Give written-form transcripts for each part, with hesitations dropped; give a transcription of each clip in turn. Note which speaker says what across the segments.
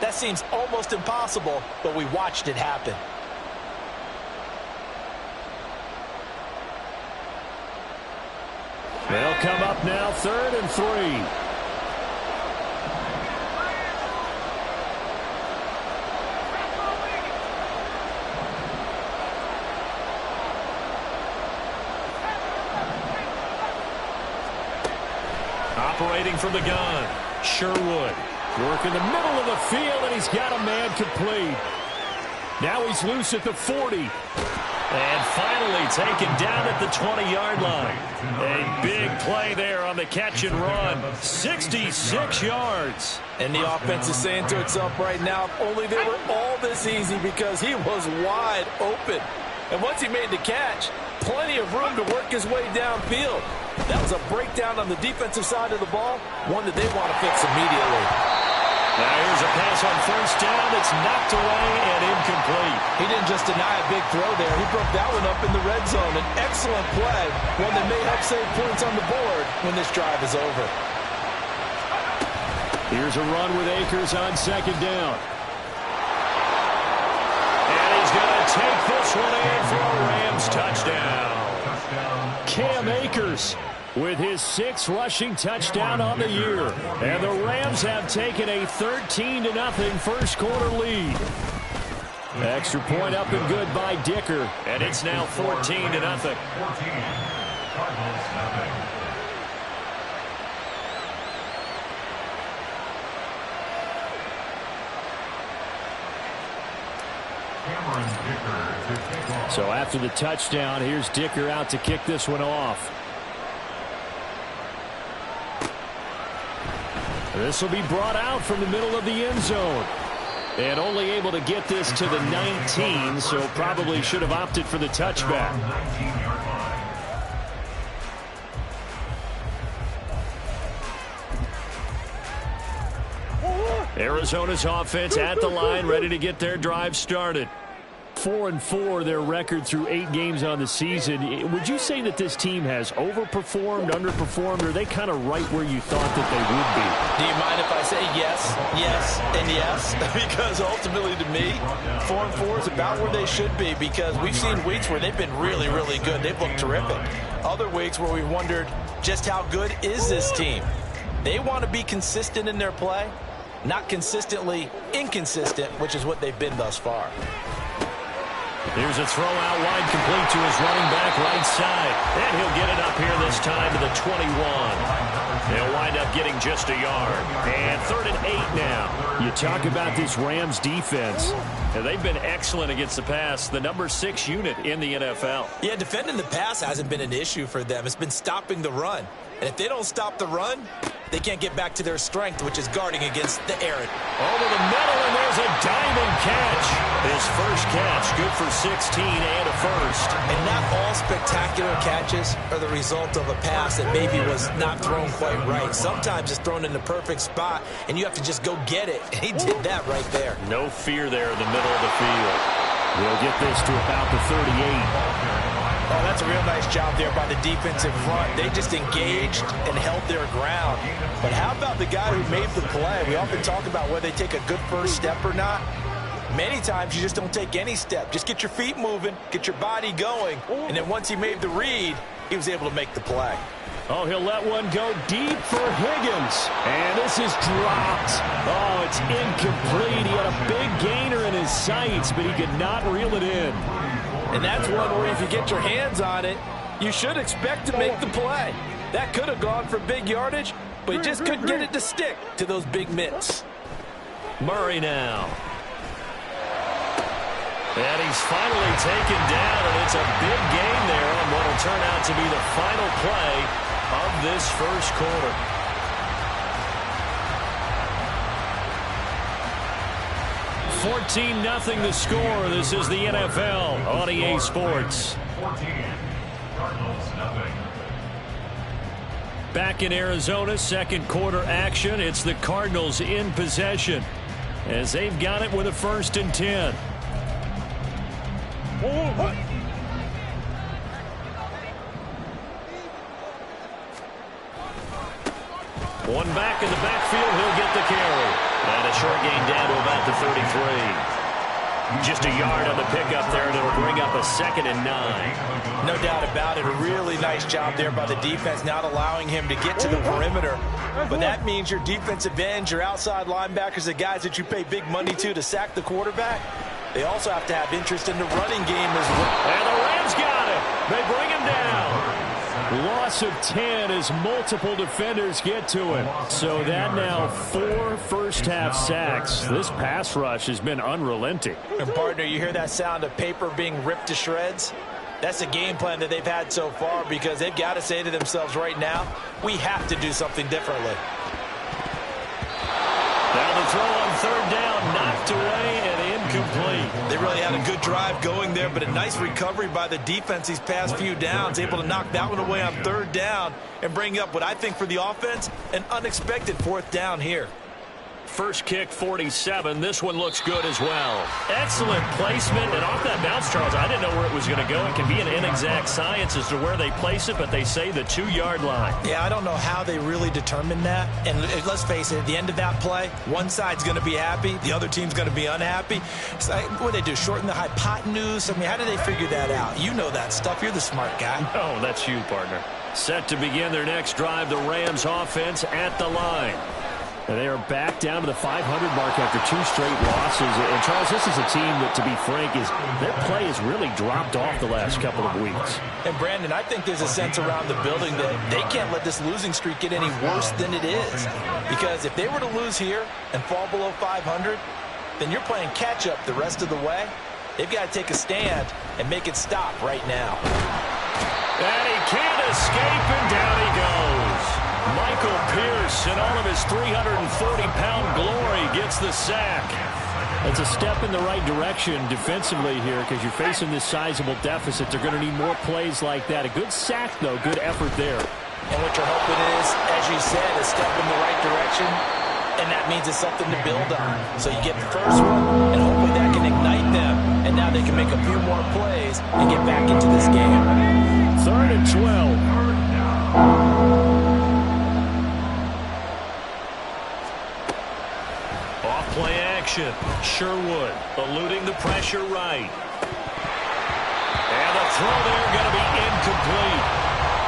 Speaker 1: That seems almost impossible, but we watched it happen.
Speaker 2: They'll come up now, 3rd and 3. Operating from the gun, Sherwood. Working the middle of the field, and he's got a man complete. Now he's loose at the 40. And finally taken down at the 20-yard line. A big play there on the catch and run. 66 yards.
Speaker 1: And the offense is saying to itself right now, if only they were all this easy, because he was wide open. And once he made the catch, plenty of room to work his way downfield. That was a breakdown on the defensive side of the ball, one that they want to fix immediately.
Speaker 2: Now here's a pass on 1st down. It's knocked away and incomplete.
Speaker 1: He didn't just deny a big throw there. He broke that one up in the red zone. An excellent play, one that may help save points on the board when this drive is over.
Speaker 2: Here's a run with Akers on 2nd down. And he's going to take this one in for a Rams touchdown. Cam Akers with his 6th rushing touchdown on the year. And the Rams have taken a 13-0 first quarter lead. Extra point up and good by Dicker. And it's now 14-0. So after the touchdown, here's Dicker out to kick this one off. This will be brought out from the middle of the end zone. And only able to get this to the 19, so probably should have opted for the touchback. Arizona's offense at the line, ready to get their drive started. 4-4 their record through 8 games on the season. Would you say that this team has overperformed, underperformed, or are they kind of right where you thought that they would be?
Speaker 1: Do you mind if I say yes, yes, and yes? Because ultimately to me, 4-4 is about where they should be, because we've seen weeks where they've been really, really good. They've looked terrific. Other weeks where we've wondered just how good is this team. They want to be consistent in their play, not consistently inconsistent, which is what they've been thus far.
Speaker 2: Here's a throw out wide, complete to his running back right side. And he'll get it up here this time to the 21. They'll wind up getting just a yard. And 3rd and 8 now. You talk about this Rams defense. And they've been excellent against the pass, the number 6 unit in the NFL.
Speaker 1: Yeah, defending the pass hasn't been an issue for them. It's been stopping the run. And if they don't stop the run, they can't get back to their strength, which is guarding against the air.
Speaker 2: Over the middle, and there's a diamond catch. His first catch, good for 16 and a first.
Speaker 1: And not all spectacular catches are the result of a pass that maybe was not thrown quite right. Sometimes it's thrown in the perfect spot, and you have to just go get it. And he did that right there.
Speaker 2: No fear there in the middle of the field. We'll get this to about the 38.
Speaker 1: Oh, that's a real nice job there by the defensive front. They just engaged and held their ground. But how about the guy who made the play? We often talk about whether they take a good first step or not. Many times you just don't take any step. Just get your feet moving, get your body going, and then once he made the read, he was able to make the play.
Speaker 2: Oh, he'll let one go deep for Higgins. And this is dropped. Oh, it's incomplete. He had a big gainer in his sights, but he could not reel it in.
Speaker 1: And that's one where if you get your hands on it, you should expect to make the play. That could have gone for big yardage, but he just couldn't get it to stick to those big mitts.
Speaker 2: Murray now. And he's finally taken down, and it's a big gain there on what will turn out to be the final play of this first quarter. $14-0 the score. This is the NFL on EA Sports. Back in Arizona, second quarter action. It's the Cardinals in possession as they've got it with a 1st and 10. One back in the backfield. He'll get the carry. And a short gain down to about the 33. Just a yard on the pickup there, and it'll bring up a 2nd and 9.
Speaker 1: No doubt about it. A really nice job there by the defense, not allowing him to get to the perimeter. But that means your defensive ends, your outside linebackers, the guys that you pay big money to sack the quarterback, they also have to have interest in the running game as well.
Speaker 2: And the Rams got it. They bring him down. Loss of 10 as multiple defenders get to him. So that now 4 first-half sacks. This pass rush has been unrelenting.
Speaker 1: And, partner, you hear that sound of paper being ripped to shreds? That's the game plan that they've had so far because they've got to say to themselves right now, we have to do something differently.
Speaker 2: Now the throw on 3rd down, knocked away and incomplete.
Speaker 1: They really had a good drive going there, but a nice recovery by the defense these past few downs, able to knock that one away on 3rd down and bring up what I think for the offense, an unexpected 4th down here.
Speaker 2: First kick, 47. This one looks good as well. Excellent placement. And off that bounce, Charles, I didn't know where it was going to go. It can be an inexact science as to where they place it, but they say the 2-yard line.
Speaker 1: Yeah, I don't know how they really determine that. And let's face it, at the end of that play, one side's going to be happy, the other team's going to be unhappy. So what do they do, shorten the hypotenuse? I mean, how do they figure that out? You know that stuff. You're the smart guy.
Speaker 2: Oh, that's you, partner. Set to begin their next drive, the Rams offense at the line. And they are back down to the 500 mark after 2 straight losses. And, Charles, this is a team that, to be frank, their play has really dropped off the last couple of weeks.
Speaker 1: And, Brandon, I think there's a sense around the building that they can't let this losing streak get any worse than it is. Because if they were to lose here and fall below 500, then you're playing catch-up the rest of the way. They've got to take a stand and make it stop right now.
Speaker 2: And he can't escape, and down he goes. Michael Pierce, in all of his 340-pound glory, gets the sack. It's a step in the right direction defensively here because you're facing this sizable deficit. They're going to need more plays like that. A good sack, though. Good effort there.
Speaker 1: And what you're hoping is, as you said, a step in the right direction, and that means it's something to build on. So you get the first one, and hopefully that can ignite them, and now they can make a few more plays and get back into this game.
Speaker 2: 3rd and 12. Play action. Sherwood eluding the pressure right. And the throw there going to be incomplete.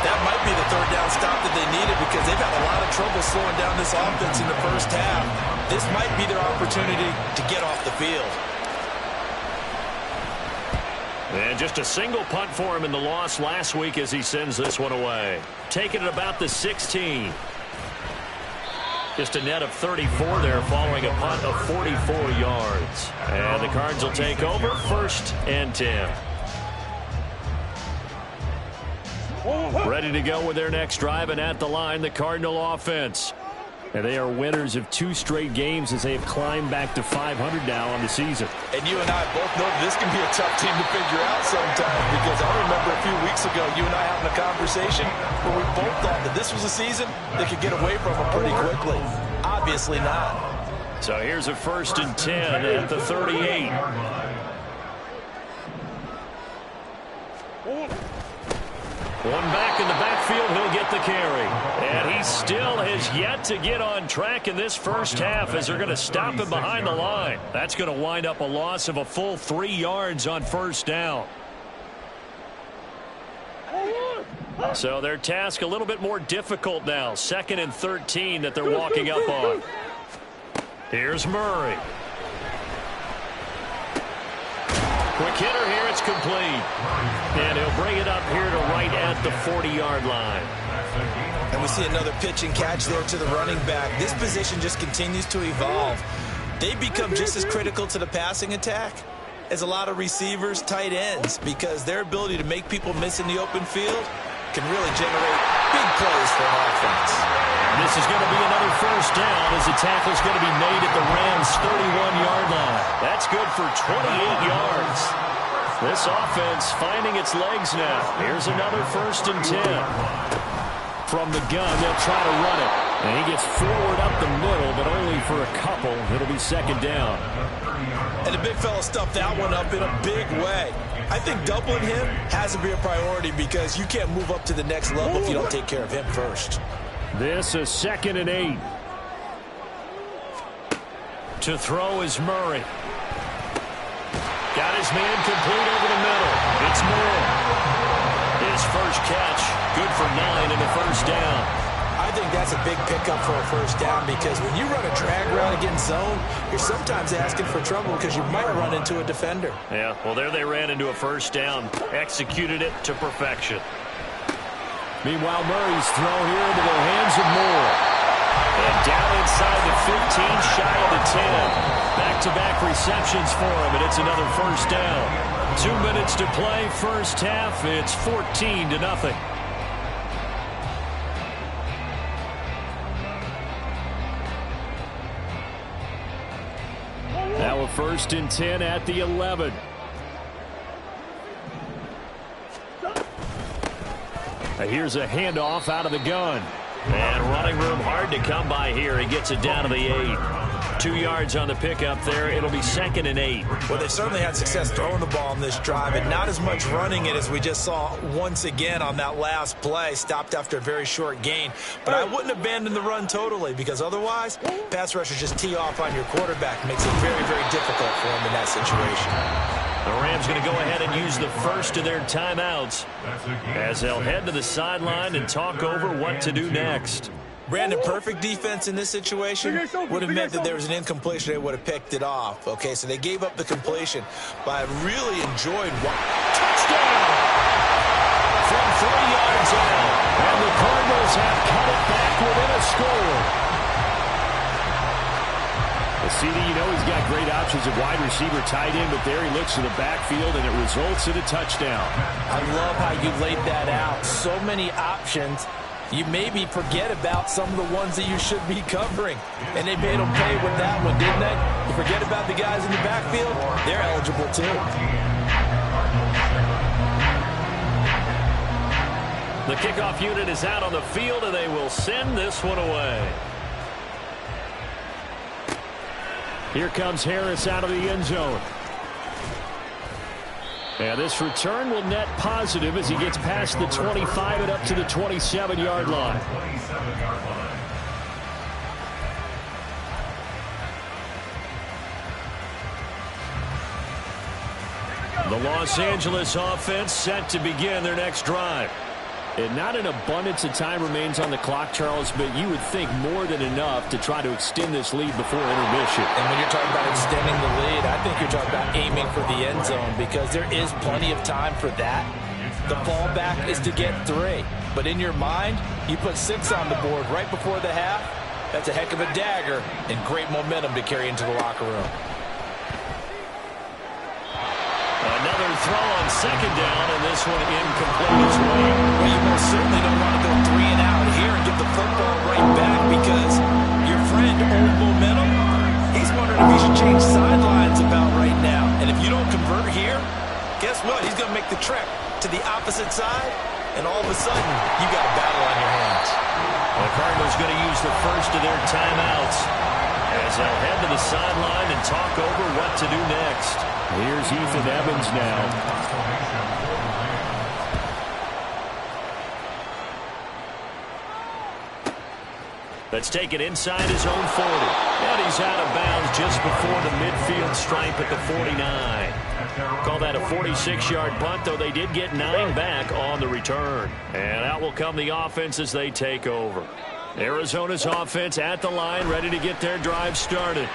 Speaker 1: That might be the 3rd down stop that they needed because they've had a lot of trouble slowing down this offense in the first half. This might be their opportunity to get off the field.
Speaker 2: And just a single punt for him in the loss last week as he sends this one away. Taking it about the 16. Just a net of 34 there following a punt of 44 yards. And the Cards will take over 1st and 10. Ready to go with their next drive, and at the line, the Cardinal offense. And they are winners of 2 straight games as they have climbed back to 500 now on the season.
Speaker 1: And you and I both know this can be a tough team to figure out sometimes because I remember a few weeks ago you and I having a conversation where we both thought that this was a season that could get away from them pretty quickly. Obviously not.
Speaker 2: So here's a 1st and 10 at the 38. One back in the backfield, he'll get the carry. And he still has yet to get on track in this first half as they're going to stop him behind the line. That's going to wind up a loss of a full 3 yards on 1st down. So their task a little bit more difficult now. 2nd and 13 that they're walking up on. Here's Murray. Quick hitter here, it's complete. And he'll bring it up here to right at the 40-yard line.
Speaker 1: And we see another pitch and catch there to the running back. This position just continues to evolve. They become just as critical to the passing attack as a lot of receivers, tight ends, because their ability to make people miss in the open field can really generate big plays for an offense.
Speaker 2: This is going to be another 1st down as the tackle's going to be made at the Rams' 31-yard line. That's good for 28 yards. This offense finding its legs now. Here's another 1st and 10. From the gun, they'll try to run it. And he gets forward up the middle, but only for a couple. It'll be 2nd down.
Speaker 1: And the big fella stuffed that one up in a big way. I think doubling him has to be a priority because you can't move up to the next level if you don't take care of him first.
Speaker 2: This is 2nd and 8. To throw is Murray. Got his man complete over the middle. It's Moore. His first catch, good for 9 and a first down.
Speaker 1: I think that's a big pickup for a first down because when you run a drag route against zone, you're sometimes asking for trouble because you might run into a defender.
Speaker 2: Yeah, well, there they ran into a first down. Executed it to perfection. Meanwhile, Murray's throw here into the hands of Moore. And down inside the 15, shy of the 10. Back-to-back receptions for him, and it's another first down. 2 minutes to play, first half. It's 14-0. Now a 1st and 10 at the 11. Here's a handoff out of the gun. And running room hard to come by here. He gets it down to the 8. 2 yards on the pickup there. It'll be 2nd and 8.
Speaker 1: Well, they've certainly had success throwing the ball on this drive, and not as much running it as we just saw once again on that last play. Stopped after a very short gain. But I wouldn't abandon the run totally because otherwise, pass rushers just tee off on your quarterback. Makes it very, very difficult for him in that situation.
Speaker 2: The Rams going to go ahead and use the first of their timeouts as they'll head to the sideline and talk over what to do next.
Speaker 1: Brandon, perfect defense in this situation would have meant that there was an incompletion. They would have picked it off. Okay, so they gave up the completion, but I really enjoyed
Speaker 2: touchdown from 3 yards out, and the Cardinals have cut it back within a score. CD, you know he's got great options at wide receiver, tight end, but there he looks to the backfield, and it results in a touchdown.
Speaker 1: I love how you laid that out. So many options. You maybe forget about some of the ones that you should be covering. And they made them pay with that one, didn't they? You forget about the guys in the backfield, they're eligible too.
Speaker 2: The kickoff unit is out on the field, and they will send this one away. Here comes Harris out of the end zone. And this return will net positive as he gets past the 25 and up to the 27-yard line. The Los Angeles offense set to begin their next drive. And not an abundance of time remains on the clock, Charles, but you would think more than enough to try to extend this lead before intermission.
Speaker 1: And when you're talking about extending the lead, I think you're talking about aiming for the end zone because there is plenty of time for that. The fallback is to get 3. But in your mind, you put 6 on the board right before the half. That's a heck of a dagger and great momentum to carry into the locker room.
Speaker 2: Another throw on 2nd down, and this one incomplete as well.
Speaker 1: Well, you most certainly don't want to go 3 and out here and get the football right back because your friend, Old Momentum, he's wondering if he should change sidelines about right now. And if you don't convert here, guess what? He's going to make the trek to the opposite side, and all of a sudden, you got a battle on your hands.
Speaker 2: The Cardinals going to use the first of their timeouts as they'll head to the sideline and talk over what to do next. Here's Ethan Evans now. Let's take it inside his own 40. And he's out of bounds just before the midfield stripe at the 49. Call that a 46-yard punt, though they did get 9 back on the return. And out will come the offense as they take over. Arizona's offense at the line, ready to get their drive started.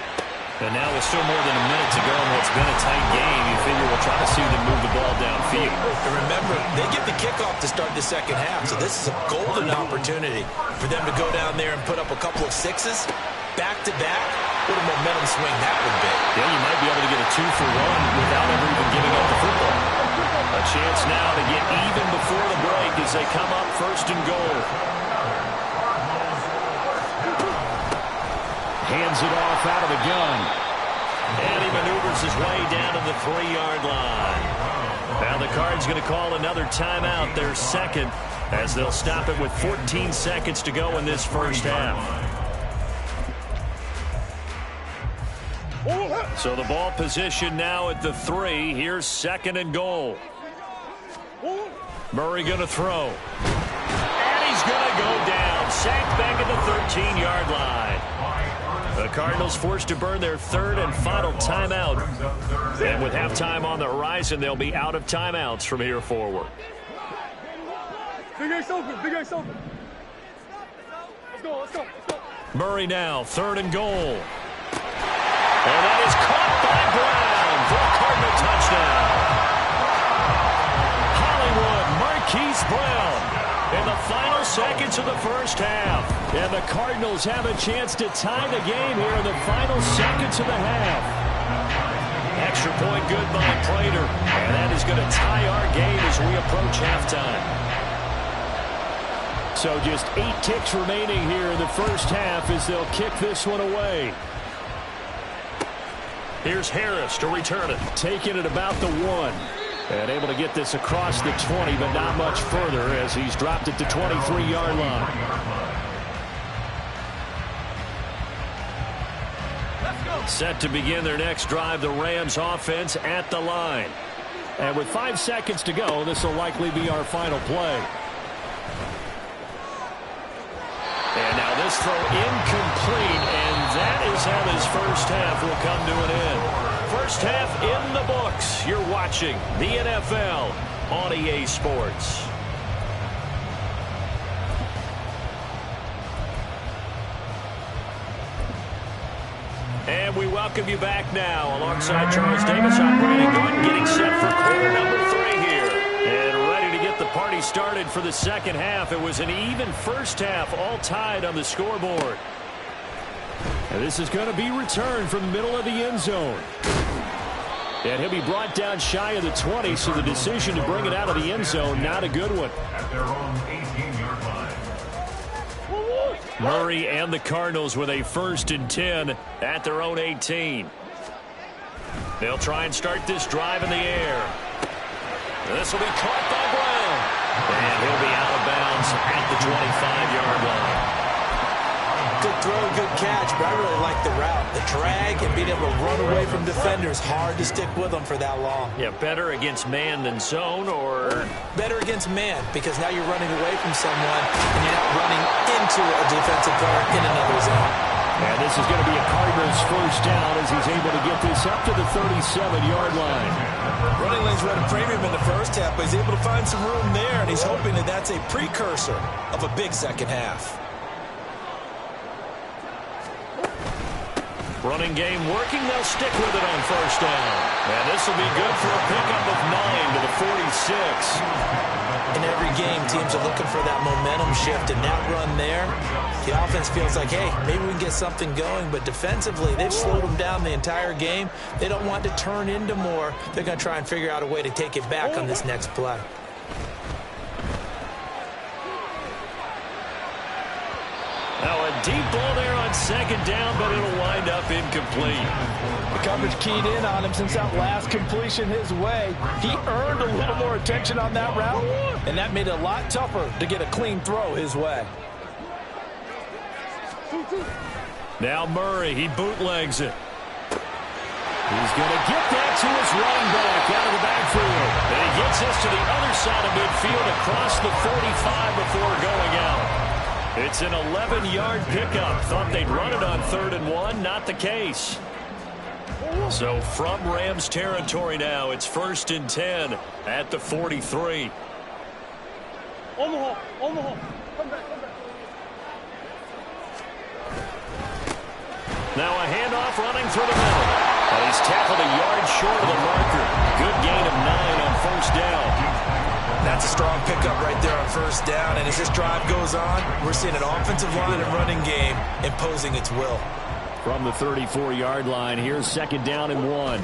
Speaker 2: And now with still more than a minute to go in what's been a tight game, you figure we'll try to see them move the ball downfield.
Speaker 1: And remember, they get the kickoff to start the second half, so this is a golden opportunity for them to go down there and put up a couple of 6s back-to-back. What a momentum swing that would be.
Speaker 2: Yeah, you might be able to get a 2-for-1 without ever even giving up the football. A chance now to get even before the break as they come up 1st and goal. Hands it off out of the gun. And he maneuvers his way down to the 3-yard line. Now the Cards going to call another timeout, their second, as they'll stop it with 14 seconds to go in this first half. So the ball position now at the 3. Here's 2nd and goal. Murray going to throw. And he's going to go down. Sacked back at the 13-yard line. The Cardinals forced to burn their third and final timeout. And with halftime on the horizon, they'll be out of timeouts from here forward.
Speaker 3: Big Ace open, Big Ace open. Let's go, let's go, let's go.
Speaker 2: Murray now, 3rd and goal. And that is caught by Brown for a Cardinal touchdown. Hollywood Marquise Brown in the final seconds of the first half. And the Cardinals have a chance to tie the game here in the final seconds of the half. Extra point good by Prater. And that is going to tie our game as we approach halftime. So just 8 ticks remaining here in the first half as they'll kick this one away. Here's Harris to return it. Taking it about the 1. And able to get this across the 20, but not much further as he's dropped it to 23-yard line. Set to begin their next drive, the Rams offense at the line. And with 5 seconds to go, this will likely be our final play. And now this throw incomplete, and that is how this first half will come to an end. First half in the books. You're watching the NFL on EA Sports. And we welcome you back now. Alongside Charles Davis, I'm Brandon Gordon, getting set for quarter number 3 here. And ready to get the party started for the second half. It was an even first half, all tied on the scoreboard. And this is going to be returned from the middle of the end zone. And he'll be brought down shy of the 20, so the decision to bring it out of the end zone, not a good one.
Speaker 4: At their own 18-yard line.
Speaker 2: Murray and the Cardinals with a 1st and 10 at their own 18. They'll try and start this drive in the air. This will be caught by Brown. And he'll be out of bounds at the 25-yard line.
Speaker 1: Good throw, good catch, but I really like the route. The drag and being able to run away from defenders, hard to stick with them for that long.
Speaker 2: Yeah, better against man than zone, or?
Speaker 1: Better against man, because now you're running away from someone and you're not running into a defensive player in another zone.
Speaker 2: And this is going to be a Cardinals first down as he's able to get this up to the 37-yard line.
Speaker 1: Running lanes were at a premium in the first half, but he's able to find some room there, and he's hoping that that's a precursor of a big second half.
Speaker 2: Running game working. They'll stick with it on first down. And this will be good for a pickup of 9 to the 46.
Speaker 1: In every game, teams are looking for that momentum shift, and that run there, the offense feels like, hey, maybe we can get something going, but defensively, they've slowed them down the entire game. They don't want to turn into more. They're going to try and figure out a way to take it back on this next play.
Speaker 2: Now a deep ball there on second down, but it'll wind up incomplete.
Speaker 5: The coverage keyed in on him since that last completion his way. He earned a little more attention on that route, and that made it a lot tougher to get a clean throw his way.
Speaker 2: Now Murray, he bootlegs it. He's going to get that to his running back out of the backfield. And he gets this to the other side of midfield across the 45 before going out. It's an 11-yard pickup. Thought they'd run it on 3rd and 1. Not the case. So from Rams territory now, it's 1st and 10 at the 43.
Speaker 3: Omaha, Omaha. Come back, come back.
Speaker 2: Now a handoff running through the middle. And he's tackled a yard short of the marker. Good gain of 9 on first down.
Speaker 1: That's a strong pickup right there on first down, and as this drive goes on, we're seeing an offensive line and running game imposing its will.
Speaker 2: From the 34-yard line, here's 2nd down and 1. On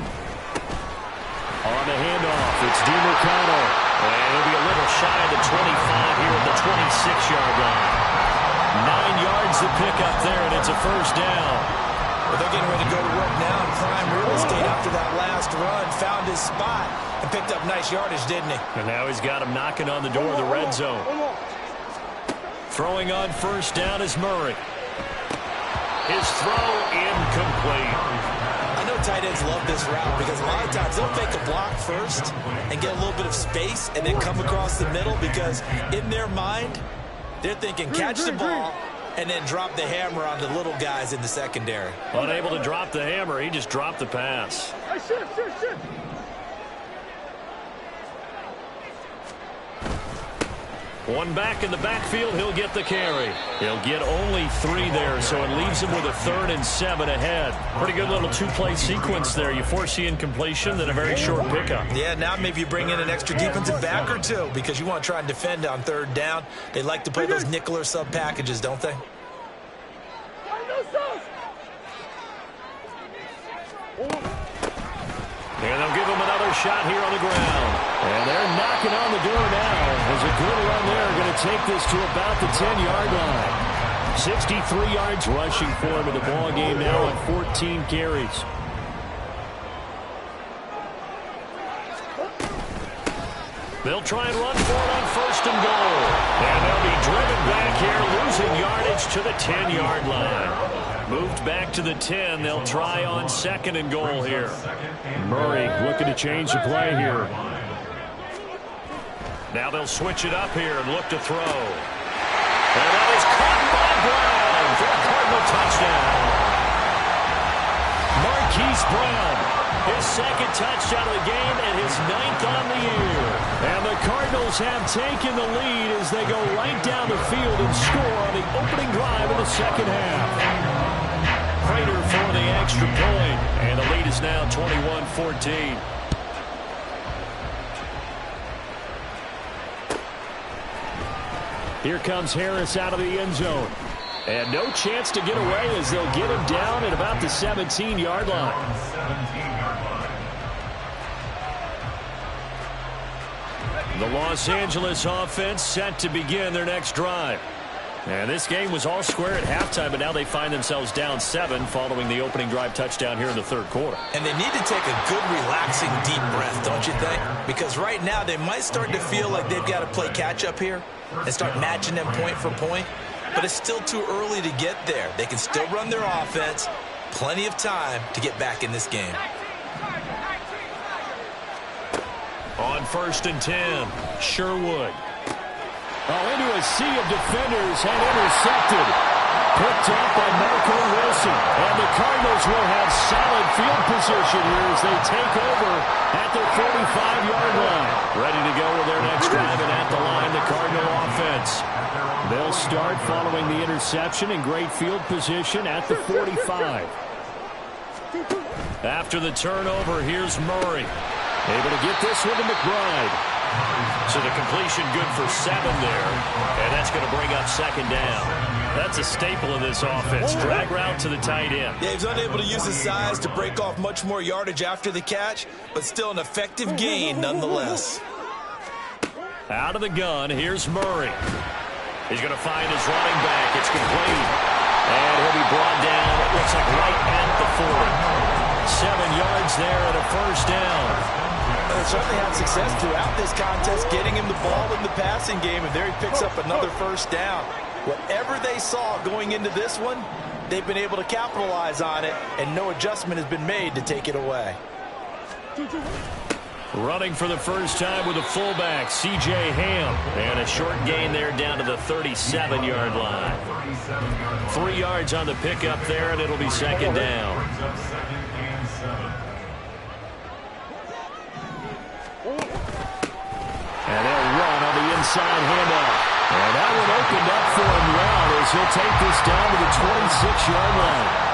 Speaker 2: the handoff, it's DiMercado. And he'll be a little shy of the 25 here at the 26-yard line. 9 yards to pick up there, and it's a first down.
Speaker 1: Well, they're getting ready to go to work now in prime real estate after that last run. Found his spot and picked up nice yardage, didn't he?
Speaker 2: And now he's got him knocking on the door of the red zone. Throwing on first down is Murray. His throw incomplete.
Speaker 1: I know tight ends love this route because a lot of times they'll fake a block first and get a little bit of space and then come across the middle because in their mind, they're thinking catch the ball, and then drop the hammer on the little guys in the secondary.
Speaker 2: Unable to drop the hammer, he just dropped the pass.
Speaker 3: Hey, shift.
Speaker 2: One back in the backfield, he'll get the carry. He'll get only 3 there, so it leaves him with a 3rd and 7 ahead. Pretty good little 2-play sequence there. You force the incompletion, then a very short pickup.
Speaker 1: Yeah, now maybe you bring in an extra defensive back or 2 because you want to try and defend on 3rd down. They like to play those nickel or sub packages, don't they?
Speaker 2: And they'll give him another shot here on the ground. And they're knocking on the door now. There's a good run there. Going to take this to about the 10-yard line. 63 yards rushing for him in the ball game now on 14 carries. They'll try and run for it on 1st and goal. And they'll be driven back here, losing yardage to the 10-yard line. Moved back to the 10. They'll try on 2nd and goal here. Murray looking to change the play here. Now they'll switch it up here and look to throw. And that is caught by Brown for a Cardinal touchdown. Marquise Brown, his 2nd touchdown of the game and his 9th on the year. And the Cardinals have taken the lead as they go right down the field and score on the opening drive of the 2nd half. Prater for the extra point, and the lead is now 21-14. Here comes Harris out of the end zone. And no chance to get away as they'll get him down at about the 17-yard line. The Los Angeles offense set to begin their next drive. And this game was all square at halftime, but now they find themselves down 7 following the opening drive touchdown here in the 3rd quarter.
Speaker 1: And they need to take a good, relaxing, deep breath, don't you think? Because right now they might start to feel like they've got to play catch-up here and start matching them point for point. But it's still too early to get there. They can still run their offense. Plenty of time to get back in this game.
Speaker 2: On 1st and 10, Sherwood. Into a sea of defenders and intercepted. Picked up by Marco Wilson. And the Cardinals will have solid field position here as they take over at the 45-yard line. Ready to go with their next drive, and at the line, the Cardinal offense. They'll start following the interception in great field position at the 45. After the turnover, here's Murray. Able to get this one to McBride. So the completion good for 7 there. And that's going to bring up 2nd down. That's a staple of this offense. Drag route to the tight end.
Speaker 1: Yeah, he's unable to use his size to break off much more yardage after the catch, but still an effective gain nonetheless.
Speaker 2: Out of the gun, here's Murray. He's going to find his running back. It's complete. And he'll be brought down, it looks like right at the 40. 7 yards there and a 1st down.
Speaker 5: They certainly had success throughout this contest, getting him the ball in the passing game, and there he picks up another 1st down. Whatever they saw going into this one, they've been able to capitalize on it, and no adjustment has been made to take it away.
Speaker 2: Running for the first time with a fullback, C.J. Ham. And a short gain there down to the 37-yard line. 3 yards on the pickup there, and it'll be 2nd down. And they'll run on the inside handoff. And that one opened up for him well as he'll take this down to the 26-yard line.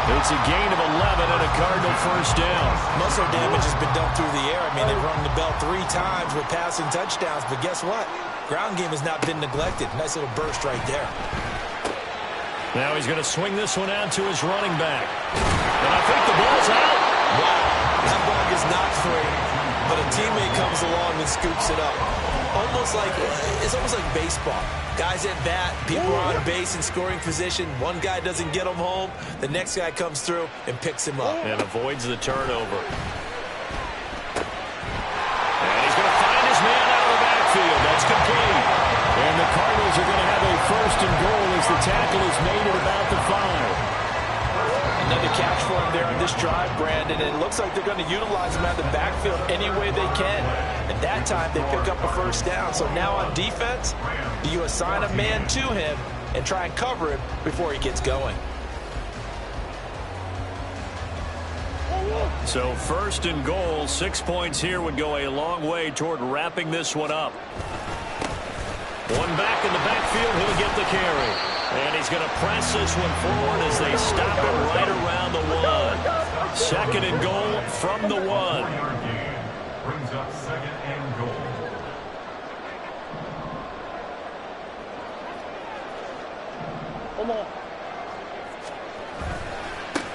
Speaker 2: It's a gain of 11 and a Cardinal 1st down.
Speaker 1: Muscle damage has been done through the air. I mean, they've rung the bell 3 times with passing touchdowns, but guess what? Ground game has not been neglected. Nice little burst right there.
Speaker 2: Now he's going to swing this one out to his running back. And I think the ball's out.
Speaker 1: Wow, that ball gets knocked free, but a teammate comes along and scoops it up. It's almost like baseball. Guys at bat, people are on base in scoring position. One guy doesn't get him home. The next guy comes through and picks him up.
Speaker 2: And avoids the turnover. And he's going to find his man out of the backfield. That's complete. And the Cardinals are going to have a 1st and goal as the tackle is made at about the 5.
Speaker 5: Another catch for him there on this drive, Brandon. And it looks like they're going to utilize him out of the backfield any way they can. At that time, they pick up a 1st down. So now on defense, do you assign a man to him and try and cover him before he gets going.
Speaker 2: So 1st and goal, 6 points here would go a long way toward wrapping this one up. One back in the backfield, he'll get the carry. And he's going to press this one forward as they stop it right around the 1. 2nd and goal from the 1.
Speaker 4: Brings up 2nd and goal.
Speaker 3: Come on.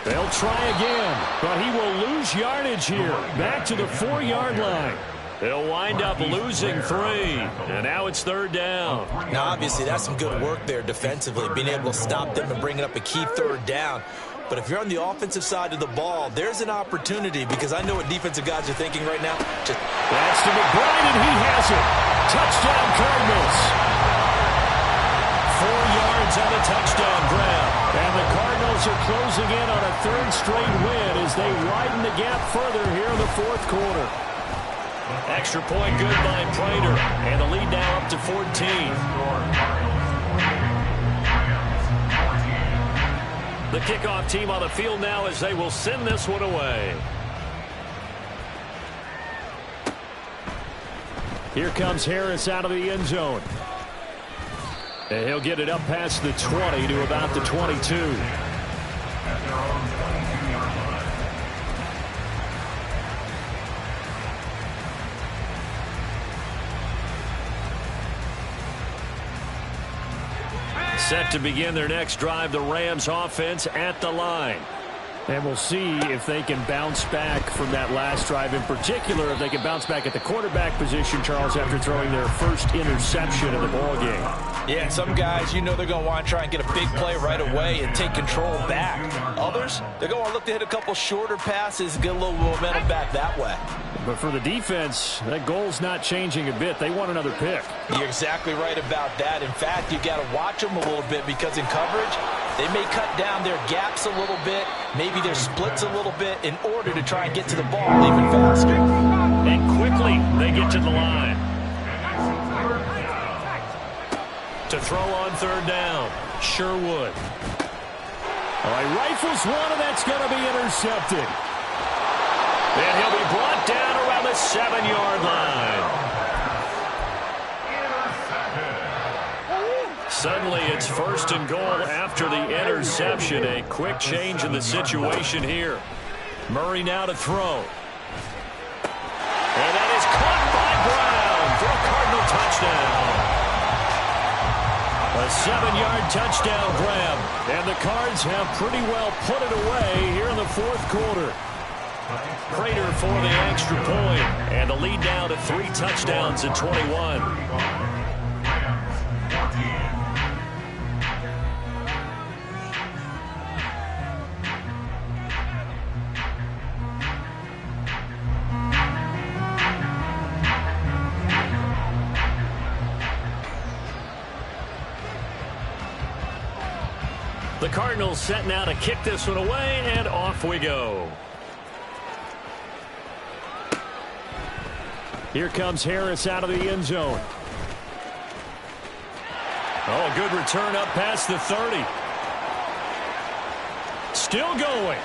Speaker 2: They'll try again, but he will lose yardage here. Back to the 4-yard line. They'll wind up losing 3, and now it's 3rd down.
Speaker 5: Now, obviously, that's some good work there defensively, being able to stop them and bringing up a key 3rd down. But if you're on the offensive side of the ball, there's an opportunity, because I know what defensive guys are thinking right now.
Speaker 2: That's to McBride, and he has it. Touchdown, Cardinals. 4 yards on the touchdown grab. And the Cardinals are closing in on a 3rd straight win as they widen the gap further here in the 4th quarter. Extra point good by Prater, and the lead now up to 14. The kickoff team on the field now as they will send this one away. Here comes Harris out of the end zone. And he'll get it up past the 20 to about the 22. Set to begin their next drive, the Rams offense at the line. And we'll see if they can bounce back from that last drive. In particular, if they can bounce back at the quarterback position, Charles, after throwing their first interception of the ballgame.
Speaker 5: Yeah, some guys, you know they're going to want to try and get a big play right away and take control back. Others, they're going to look to hit a couple shorter passes and get a little momentum back that way.
Speaker 2: But for the defense, that goal's not changing a bit. They want another pick.
Speaker 5: You're exactly right about that. In fact, you got to watch them a little bit, because in coverage, they may cut down their gaps a little bit, maybe their splits a little bit, in order to try and get to the ball even faster.
Speaker 2: And quickly, they get to the line. To throw on 3rd down, Sherwood. All right, rifles one, and that's going to be intercepted. And he'll be brought down around the 7-yard line. Suddenly, it's 1st and goal after the interception. A quick change in the situation here. Murray now to throw. And that is caught by Brown for a Cardinal touchdown. A 7-yard touchdown grab. And the Cards have pretty well put it away here in the 4th quarter. Prater for the extra point. And the lead down to 3 touchdowns at 21. The Cardinals set now to kick this one away, and off we go. Here comes Harris out of the end zone. Oh, a good return up past the 30. Still going.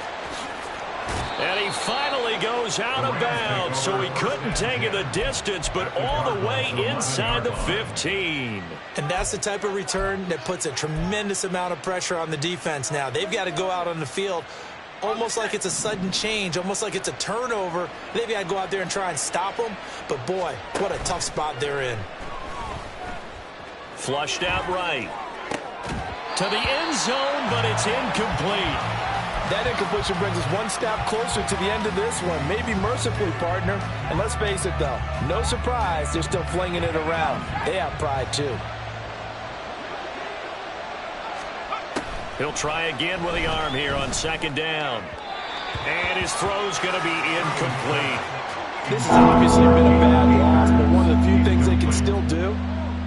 Speaker 2: And he finally goes out of bounds, so he couldn't take it the distance, but all the way inside the 15.
Speaker 5: And that's the type of return that puts a tremendous amount of pressure on the defense now. They've got to go out on the field almost like it's a sudden change, almost like it's a turnover. They've got to go out there and try and stop them. But, boy, what a tough spot they're in.
Speaker 2: Flushed out right. To the end zone, but it's incomplete.
Speaker 1: That incompletion brings us one step closer to the end of this one. Maybe mercifully, partner. And let's face it, though, no surprise, they're still flinging it around. They have pride, too.
Speaker 2: He'll try again with the arm here on 2nd down. And his throw's going to be incomplete.
Speaker 1: This has obviously been a bad loss, but one of the few things they can still do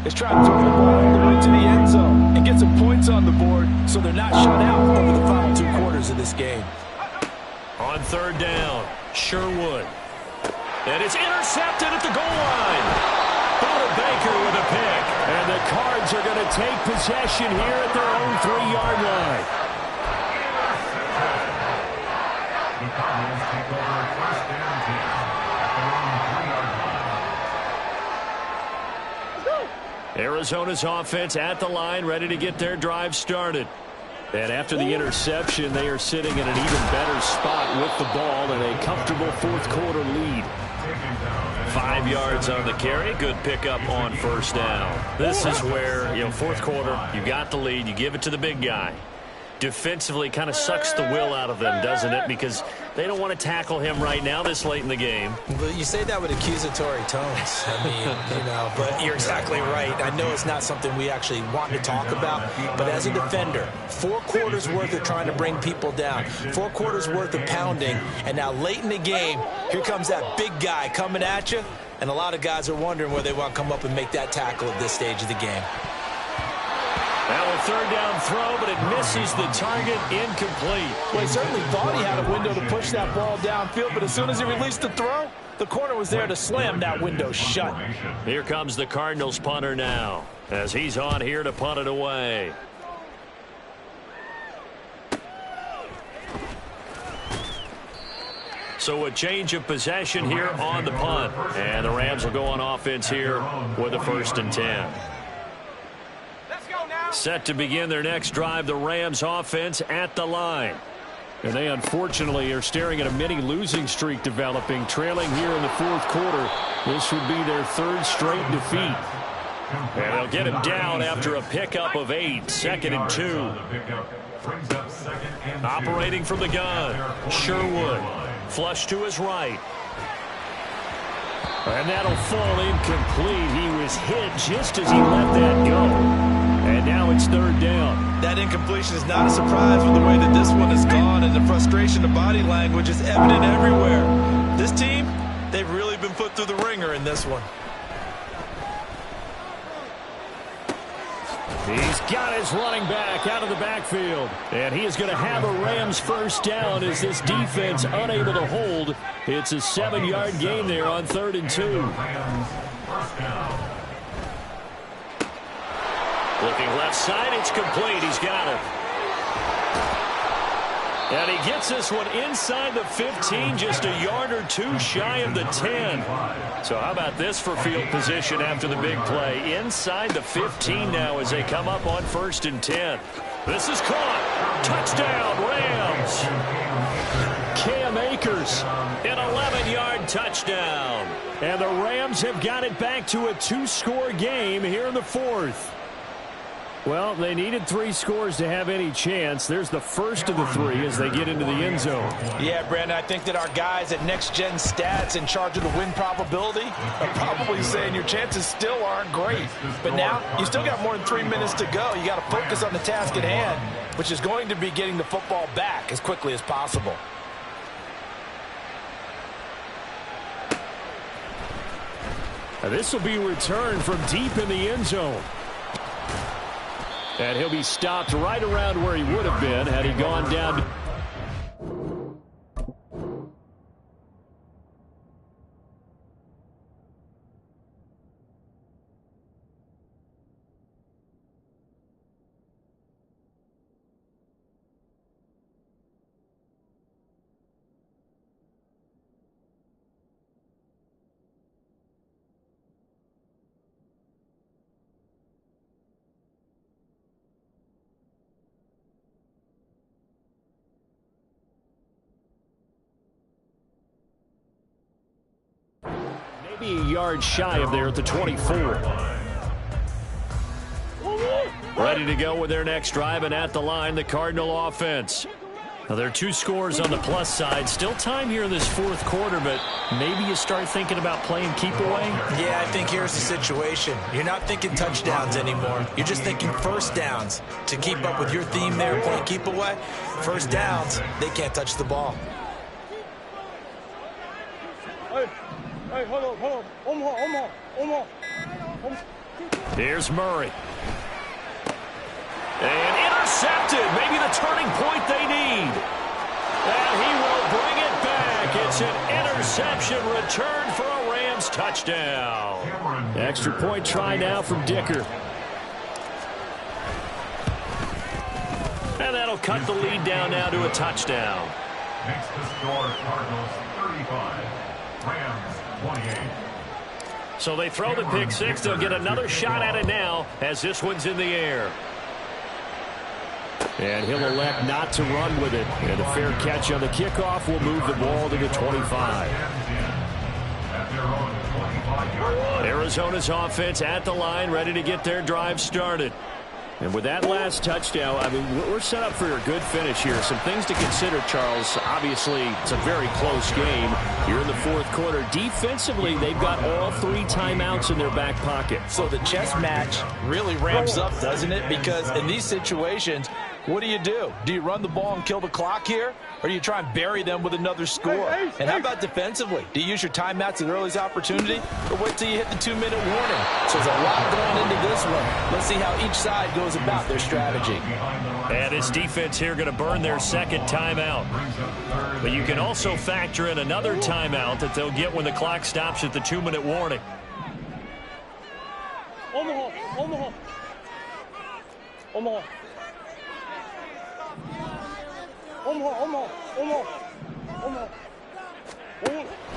Speaker 1: is try to throw the ball all the way to the end zone and get some points on the board so they're not shut out over the final 2 quarters of this game.
Speaker 2: On 3rd down, Sherwood. And it's intercepted at the goal line. Buda Baker with a pick. And the Cards are going to take possession here at their own 3-yard line.
Speaker 4: The Cardinals take over first down 10 at their own 3-yard line.
Speaker 2: Arizona's offense at the line, ready to get their drive started. And after the interception, they are sitting in an even better spot with the ball and a comfortable fourth-quarter lead.
Speaker 6: 5 yards on the carry. Good pickup on first down. This is where, fourth quarter, you got the lead. You give it to the big guy. Defensively kind of sucks the will out of them, doesn't it? Because they don't want to tackle him right now this late in the game.
Speaker 5: But you say that with accusatory tones. I mean, but you're exactly right. I know it's not something we actually want to talk about, but as a defender, 4 quarters worth of trying to bring people down, 4 quarters worth of pounding, and now late in the game, here comes that big guy coming at you, and a lot of guys are wondering where they want to come up and make that tackle at this stage of the game.
Speaker 2: Now a third down throw, but it misses the target, incomplete.
Speaker 5: Well, he certainly thought he had a window to push that ball downfield, but as soon as he released the throw, the corner was there to slam that window shut.
Speaker 2: Here comes the Cardinals punter now, as he's on here to punt it away. So a change of possession here on the punt. And the Rams will go on offense here with a 1st and 10. Set to begin their next drive, the Rams offense at the line. And they unfortunately are staring at a mini losing streak developing, trailing here in the fourth quarter. This would be their 3rd straight defeat. And they'll get him down after a pickup of 8, 2nd and 2. Operating from the gun, Sherwood. Flush to his right. And that'll fall incomplete. He was hit just as he let that go. And now it's 3rd down.
Speaker 5: That incompletion is not a surprise with the way that this one has gone, and the frustration, the body language is evident everywhere. This team, they've really been put through the ringer in this one.
Speaker 2: He's got his running back out of the backfield. And he is going to have a Rams 1st down as this defense unable to hold. It's a 7-yard gain there on 3rd and 2. Looking left side, it's complete. He's got it. And he gets this one inside the 15, just a yard or 2 shy of the 10. So how about this for field position after the big play? Inside the 15 now as they come up on 1st and 10. This is caught. Touchdown, Rams. Cam Akers, an 11-yard touchdown. And the Rams have got it back to a 2-score game here in the 4th. Well, they needed 3 scores to have any chance. There's the first of the 3 as they get into the end zone.
Speaker 5: Yeah, Brandon, I think that our guys at Next Gen Stats in charge of the win probability are probably saying your chances still aren't great. But now, you still got more than 3 minutes to go. You got to focus on the task at hand, which is going to be getting the football back as quickly as possible.
Speaker 2: Now this will be returned from deep in the end zone. And he'll be stopped right around where he would have been had he gone down. Maybe a yard shy of there at the 24. Ready to go with their next drive, and at the line, the Cardinal offense. Now, there are 2 scores on the plus side. Still time here in this fourth quarter, but maybe you start thinking about playing keep away?
Speaker 5: Yeah, I think here's the situation. You're not thinking touchdowns anymore. You're just thinking 1st downs. To keep up with your theme there, playing keep away, 1st downs, they can't touch the ball.
Speaker 3: Hey, hold on.
Speaker 2: Here's Murray. And intercepted. Maybe the turning point they need. And he will bring it back. It's an interception return for a Rams Rams touchdown. Extra point try now from Dicker. And that'll cut the lead down now to a touchdown.
Speaker 4: Next to score, Cardinals 35, Rams 28.
Speaker 2: So they throw the pick six. They'll get another shot at it now as this one's in the air. And he'll elect not to run with it. And a fair catch on the kickoff will move the ball to the 25. Arizona's offense at the line, ready to get their drive started. And with that last touchdown, I mean, we're set up for a good finish here. Some things to consider, Charles. Obviously, it's a very close game here in the fourth quarter. Defensively, they've got all 3 timeouts in their back pocket.
Speaker 5: So the chess match really ramps up, doesn't it? Because in these situations, what do? Do you run the ball and kill the clock here? Or do you try and bury them with another score? And how about defensively? Do you use your timeouts at the earliest opportunity? Or wait till you hit the 2-minute warning? So there's a lot going into this one. Let's see how each side goes about their strategy.
Speaker 2: And this defense here going to burn their second timeout. But you can also factor in another timeout that they'll get when the clock stops at the 2-minute warning.
Speaker 3: Omaha.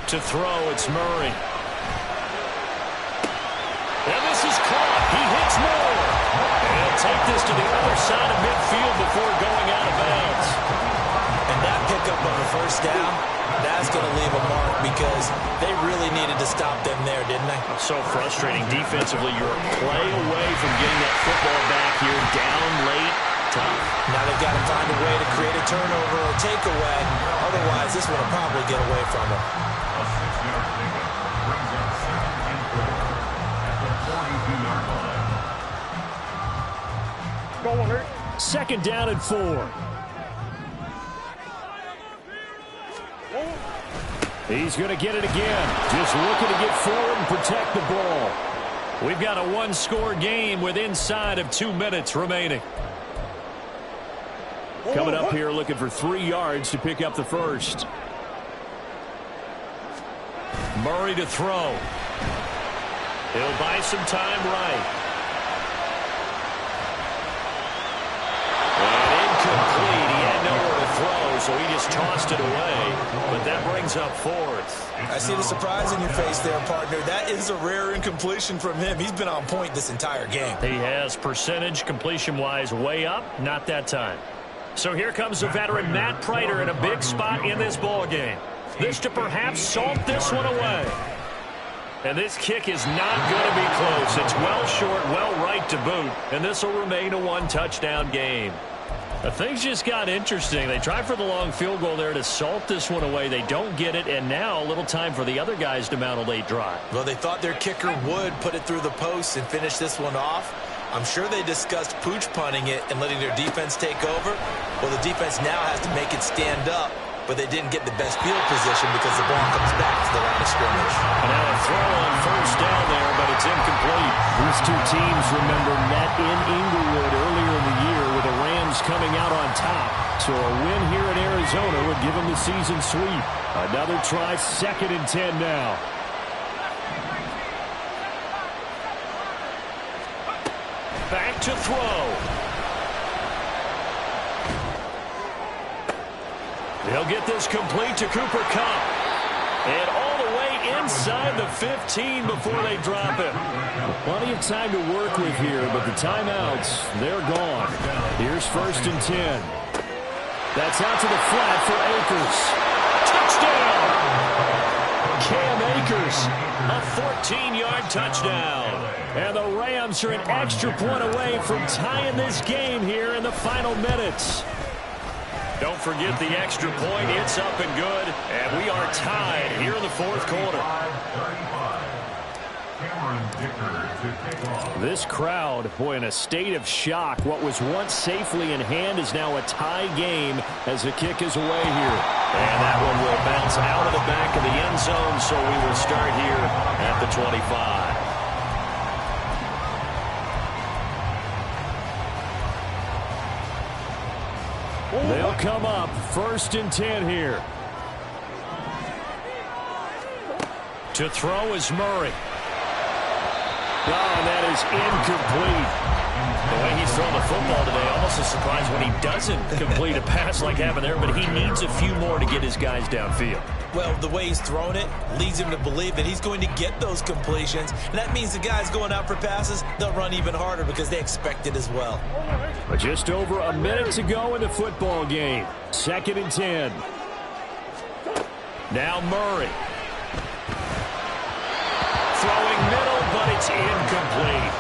Speaker 2: To throw, it's Murray. And this is caught. He hits more. And he'll take this to the other side of midfield before going out of bounds.
Speaker 5: And that pickup of a first down, that's going to leave a mark because they really needed to stop them there, didn't they?
Speaker 2: So frustrating. Defensively, you're a play away from getting that football back here, down late. Tough.
Speaker 5: Now they've got to find a way to create a turnover or takeaway. Otherwise, this one will probably get away from them.
Speaker 4: A 6-yard pickup brings up 2nd and 4 at the 42-yard line.
Speaker 3: Go on, Hurt.
Speaker 2: 2nd down and 4. He's going to get it again. Just looking to get forward and protect the ball. We've got a 1-score game with inside of 2 minutes remaining. Coming up here looking for 3 yards to pick up the first. Murray to throw. He'll buy some time right. And incomplete. He had nowhere to throw, so he just tossed it away. But that brings up 4th.
Speaker 5: I see the surprise in your face there, partner. That is a rare incompletion from him. He's been on point this entire game.
Speaker 2: He has percentage completion-wise way up. Not that time. So here comes the veteran Matt Prater in a big spot in this ball game. This to perhaps salt this one away. And this kick is not going to be close. It's well short, well right to boot. And this will remain a 1-touchdown game. Things just got interesting. They tried for the long field goal there to salt this one away. They don't get it, and now a little time for the other guys to mount a late drive.
Speaker 5: Well, they thought their kicker would put it through the post and finish this one off. I'm sure they discussed pooch punting it and letting their defense take over. Well, the defense now has to make it stand up, but they didn't get the best field position because the ball comes back to the line of scrimmage.
Speaker 2: And now a throw on 1st down there, but it's incomplete. These two teams, remember, met in Inglewood earlier in the year with the Rams coming out on top. So a win here in Arizona would give them the season sweep. Another try, 2nd and 10 now. Back to throw. They'll get this complete to Cooper Kupp. And all the way inside the 15 before they drop it. Plenty of time to work with here, but the timeouts, they're gone. Here's 1st and 10. That's out to the flat for Akers. Touchdown! Cam Akers, a 14-yard touchdown. And the Rams are an extra point away from tying this game here in the final minutes. Don't forget the extra point. It's up and good. And we are tied here in the 4th quarter. This crowd, boy, in a state of shock. What was once safely in hand is now a tie game as the kick is away here. And that one will bounce out of the back of the end zone, so we will start here at the 25. They'll come up 1st and 10 here. To throw is Murray. Oh, and that is incomplete. The way he's throwing the football today, almost a surprise when he doesn't complete a pass like happened there, but he needs a few more to get his guys downfield.
Speaker 5: Well, the way he's thrown it leads him to believe that he's going to get those completions, and that means the guys going out for passes, they'll run even harder because they expect it as well.
Speaker 2: But just over a minute to go in the football game. 2nd and 10. Now Murray. Throwing middle, but it's incomplete.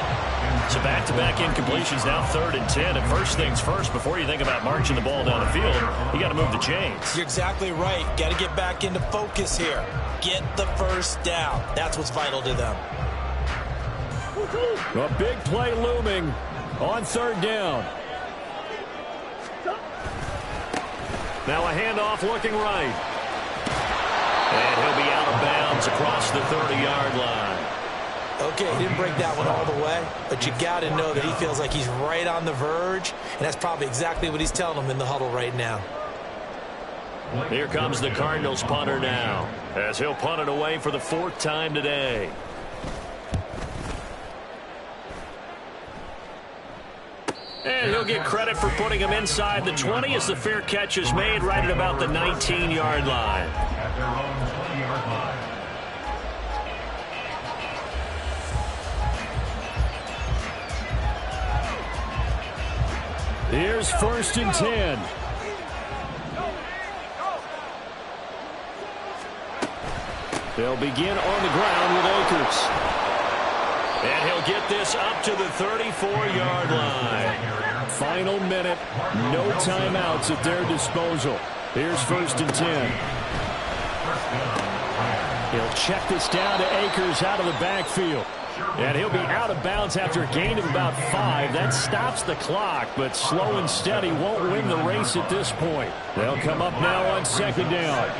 Speaker 2: So back-to-back incompletions, now 3rd and 10. And first things first, before you think about marching the ball down the field, you got to move the chains.
Speaker 5: You're exactly right. Got to get back into focus here. Get the first down. That's what's vital to them.
Speaker 2: A big play looming on 3rd down. Now a handoff looking right. And he'll be out of bounds across the 30-yard line.
Speaker 5: Okay, he didn't break that one all the way, but you got to know that he feels like he's right on the verge, and that's probably exactly what he's telling them in the huddle right now.
Speaker 6: Here comes the Cardinals punter now, as he'll punt it away for the 4th time today. And he'll get credit for putting him inside the 20 as the fair catch is made right at about the 19-yard line.
Speaker 4: At their own 20-yard line.
Speaker 2: Here's 1st and 10. They'll begin on the ground with Akers.
Speaker 6: And he'll get this up to the 34-yard line.
Speaker 2: Final minute, no timeouts at their disposal. Here's 1st and 10. He'll check this down to Akers out of the backfield. And he'll be out of bounds after a gain of about 5. That stops the clock, but slow and steady won't win the race at this point. They'll come up now on 2nd down.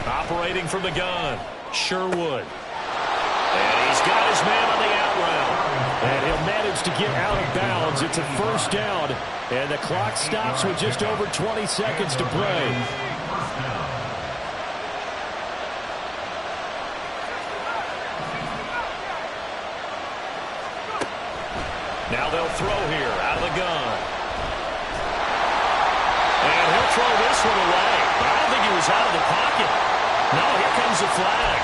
Speaker 6: Operating from the gun, Sherwood. And he's got his man on the out route.
Speaker 2: And he'll manage to get out of bounds. It's a 1st down, and the clock stops with just over 20 seconds to play.
Speaker 6: Now they'll throw here out of the gun. And he'll throw this one away. I don't think he was out of the pocket. No, here comes the flag.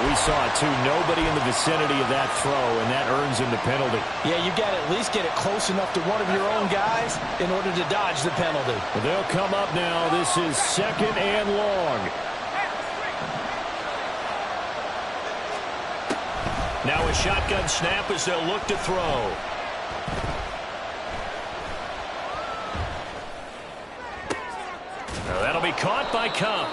Speaker 2: We saw it too. Nobody in the vicinity of that throw, and that earns him the penalty.
Speaker 5: Yeah, you got to at least get it close enough to one of your own guys in order to dodge the penalty.
Speaker 2: Well, they'll come up now. This is 2nd and long.
Speaker 6: Now a shotgun snap as they'll look to throw. Now that'll be caught by Cup.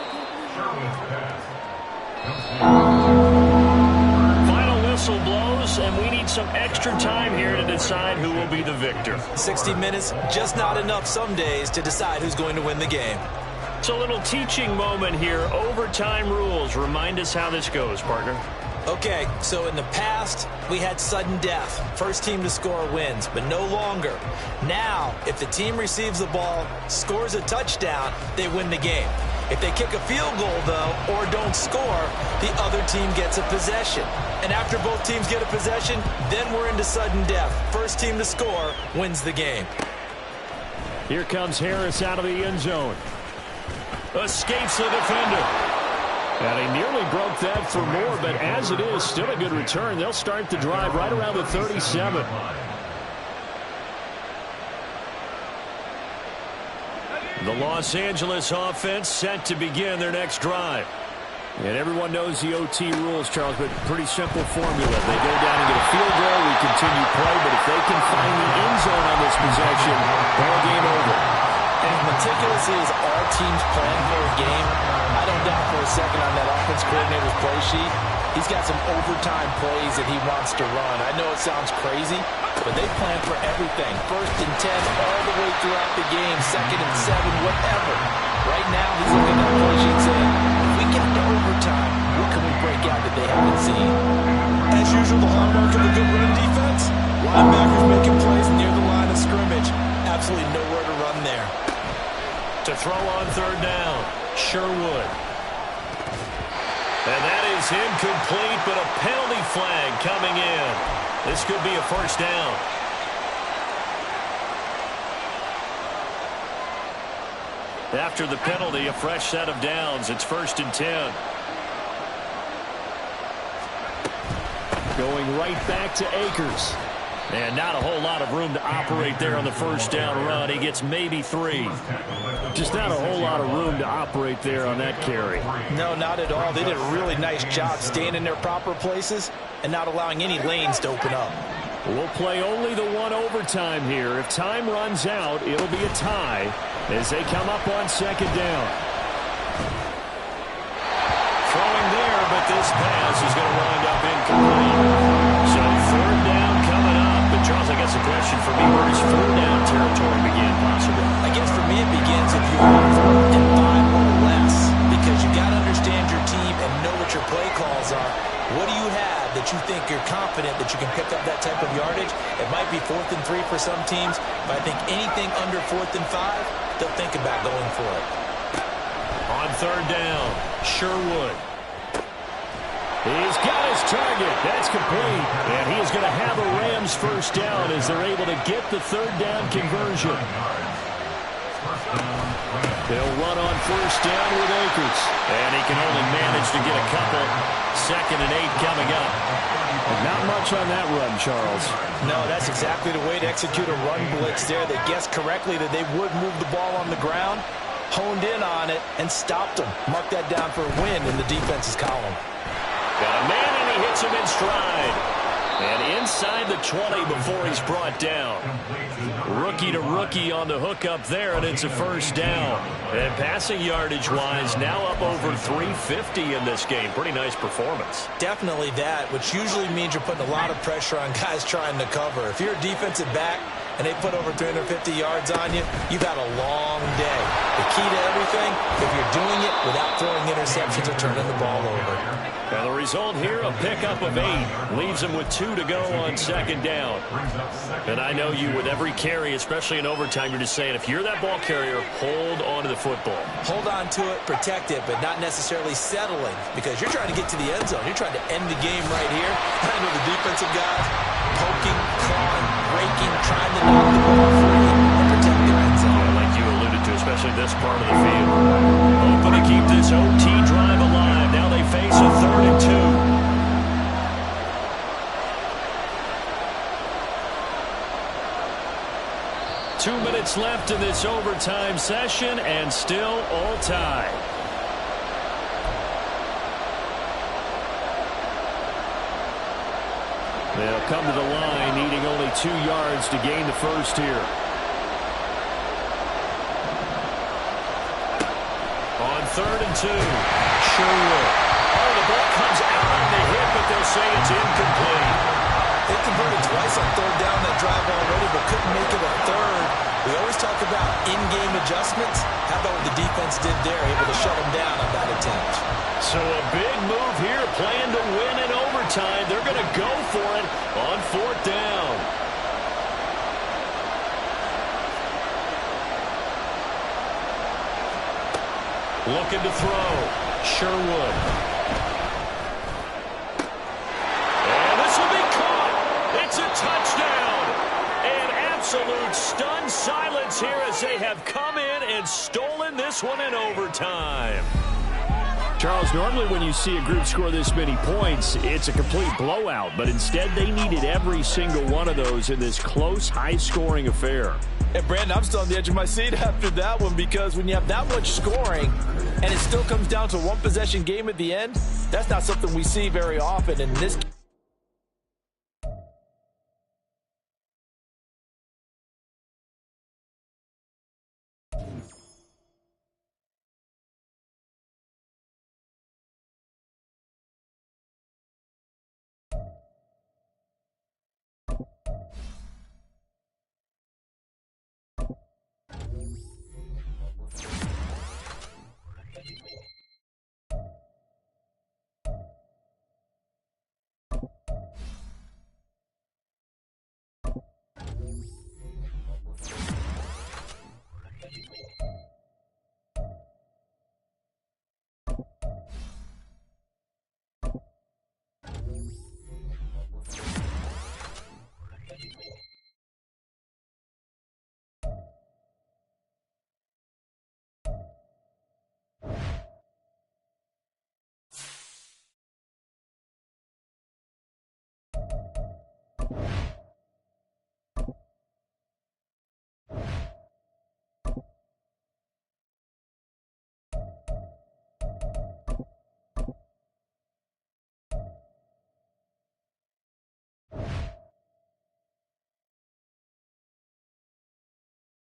Speaker 6: Final whistle blows, and we need some extra time here to decide who will be the victor.
Speaker 5: 60 minutes, just not enough some days to decide who's going to win the game.
Speaker 6: It's a little teaching moment here. Overtime rules. Remind us how this goes, partner.
Speaker 5: Okay, so in the past, we had sudden death. First team to score wins, but no longer. Now, if the team receives the ball, scores a touchdown, they win the game. If they kick a field goal, though, or don't score, the other team gets a possession. And after both teams get a possession, then we're into sudden death. First team to score wins the game.
Speaker 2: Here comes Harris out of the end zone.
Speaker 6: Escapes the defender.
Speaker 2: And he nearly broke that for more, but as it is, still a good return. They'll start the drive right around the 37.
Speaker 6: The Los Angeles offense set to begin their next drive.
Speaker 2: And everyone knows the OT rules, Charles, but pretty simple formula. They go down and get a field goal, we continue play, but if they can find the end zone on this possession, ball game over.
Speaker 5: As meticulously as all teams plan for a game, I don't doubt for a second on that offense coordinator's play sheet, he's got some overtime plays that he wants to run. I know it sounds crazy, but they plan for everything. 1st and 10 all the way throughout the game, 2nd and 7, whatever. Right now, he's looking at that play sheet saying, if we get to overtime, what can we break out that they haven't seen? As usual, the hallmark of a good run defense, linebackers making plays near the Absolutely nowhere to run there.
Speaker 2: To throw on third down, Sherwood. And that is incomplete, but a penalty flag coming in. This could be a first down. After the penalty, a fresh set of downs. It's 1st and 10. Going right back to Akers. And not a whole lot of room to operate there on the first down run. He gets maybe 3. Just not a whole lot of room to operate there on that carry.
Speaker 5: No, not at all. They did a really nice job staying in their proper places and not allowing any lanes to open up.
Speaker 2: We'll play only the one overtime here. If time runs out, it'll be a tie as they come up on second down. Throwing there, but this pass is going to wind up incomplete. So third down coming up. But Charles, I guess the question for me, where does fourth down territory begin possibly?
Speaker 5: I guess for me it begins if you are 4th and 5 or less, because you got to understand your team and know what your play calls are. What do you have that you think you're confident that you can pick up that type of yardage? It might be 4th and 3 for some teams, but I think anything under 4th and 5, they'll think about going for it.
Speaker 2: On third down, Sherwood. He's got his target. That's complete. And he is going to have a Rams first down as they're able to get the third down conversion. They'll run on first down with Akers. And he can only manage to get a couple. 2nd and 8 coming up. Not much on that run, Charles.
Speaker 5: No, that's exactly the way to execute a run blitz there. They guessed correctly that they would move the ball on the ground, honed in on it, and stopped them. Mark that down for a win in the defense's column.
Speaker 2: Got a man, and he hits him in stride. And inside the 20 before he's brought down. Rookie to rookie on the hookup there, and it's a first down. And passing yardage-wise, now up over 350 in this game. Pretty nice performance.
Speaker 5: Definitely that, which usually means you're putting a lot of pressure on guys trying to cover. If you're a defensive back and they put over 350 yards on you, you've had a long day. The key to everything, if you're doing it without throwing interceptions or turning the ball over.
Speaker 2: Now the result here, a pickup of 8. Leaves him with 2 to go on second down. And I know you, with every carry, especially in overtime, you're just saying, if you're that ball carrier, hold on to the football.
Speaker 5: Hold on to it, protect it, but not necessarily settling, because you're trying to get to the end zone. You're trying to end the game right here. I know the defensive guys poking, clawing, raking, trying to knock the ball free and protect their end zone.
Speaker 2: Yeah, like you alluded to, especially this part of the field. Hoping to keep this OT drive alive. Now they face a 3rd and 2. 2 minutes left in this overtime session, and still all tied. They'll come to the line, needing only 2 yards to gain the first here. On 3rd and 2, Sherwood. Oh, the ball comes out on the hit, but they'll say it's incomplete.
Speaker 5: They converted twice on third down that drive already, but couldn't make it a third. We always talk about in-game adjustments. How about what the defense did there, able to shut them down on that attempt?
Speaker 2: So a big move here, playing to win in overtime. They're going to go for it on 4th down. Looking to throw. Sherwood. And this will be caught. It's a touchdown. And absolute stunned silence here as they have come in and stolen this one in overtime. Charles, normally when you see a group score this many points, it's a complete blowout. But instead, they needed every single one of those in this close, high-scoring affair.
Speaker 5: And, Brandon, I'm still on the edge of my seat after that one, because when you have that much scoring and it still comes down to a one-possession game at the end, that's not something we see very often. In this
Speaker 1: ball.